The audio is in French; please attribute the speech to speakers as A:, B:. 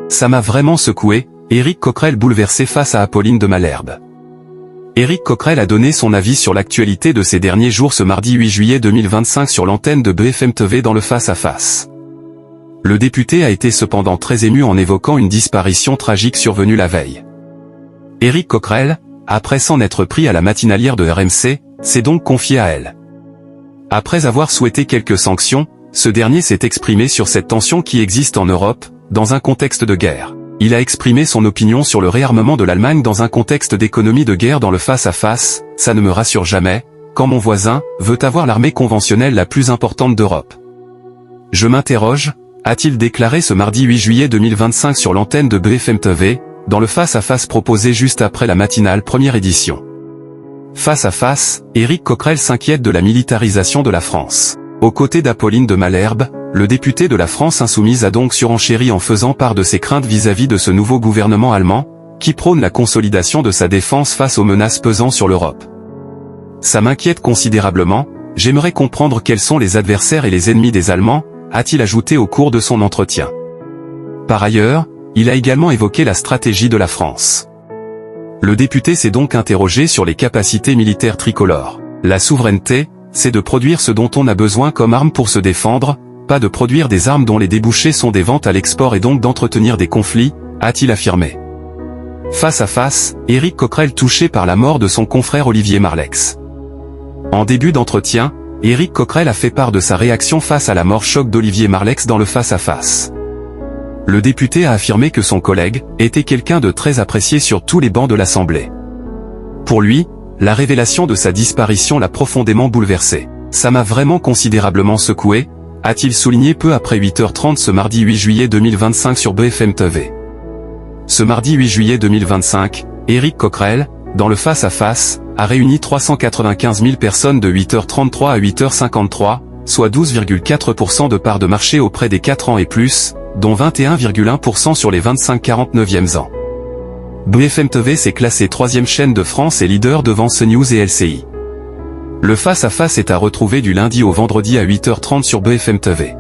A: Ça m'a vraiment secoué, Éric Coquerel bouleversé face à Apolline de Malherbe. Éric Coquerel a donné son avis sur l'actualité de ces derniers jours ce mardi 8 juillet 2025 sur l'antenne de BFM TV dans le Face à Face. Le député a été cependant très ému en évoquant une disparition tragique survenue la veille. Éric Coquerel, après s'en être pris à la matinalière de RMC, s'est donc confié à elle. Après avoir souhaité quelques sanctions, ce dernier s'est exprimé sur cette tension qui existe en Europe, dans un contexte de guerre. Il a exprimé son opinion sur le réarmement de l'Allemagne dans un contexte d'économie de guerre dans le face-à-face, ça ne me rassure jamais, quand mon voisin veut avoir l'armée conventionnelle la plus importante d'Europe. Je m'interroge, a-t-il déclaré ce mardi 8 juillet 2025 sur l'antenne de BFM TV, dans le face-à-face proposé juste après la matinale première édition. Face à face, Éric Coquerel s'inquiète de la militarisation de la France. Aux côtés d'Apolline de Malherbe, le député de la France insoumise a donc surenchéri en faisant part de ses craintes vis-à-vis de ce nouveau gouvernement allemand, qui prône la consolidation de sa défense face aux menaces pesant sur l'Europe. Ça m'inquiète considérablement, j'aimerais comprendre quels sont les adversaires et les ennemis des Allemands, a-t-il ajouté au cours de son entretien. Par ailleurs, il a également évoqué la stratégie de la France. Le député s'est donc interrogé sur les capacités militaires tricolores. La souveraineté, c'est de produire ce dont on a besoin comme arme pour se défendre, pas de produire des armes dont les débouchés sont des ventes à l'export et donc d'entretenir des conflits, a-t-il affirmé. Face à face, Éric Coquerel touché par la mort de son confrère Olivier Marleix. En début d'entretien, Éric Coquerel a fait part de sa réaction face à la mort choc d'Olivier Marleix dans le face-à-face. Le député a affirmé que son collègue était quelqu'un de très apprécié sur tous les bancs de l'Assemblée. Pour lui, la révélation de sa disparition l'a profondément bouleversé. Ça m'a vraiment considérablement secoué, a-t-il souligné peu après 8h30 ce mardi 8 juillet 2025 sur BFM TV. Ce mardi 8 juillet 2025, Éric Coquerel, dans le face-à-face, a réuni 395 000 personnes de 8h33 à 8h53, soit 12,4% de part de marché auprès des 4 ans et plus, dont 21,1% sur les 25-49e ans. BFM TV s'est classé 3e chaîne de France et leader devant CNews et LCI. Le face-à-face est à retrouver du lundi au vendredi à 8h30 sur BFM TV.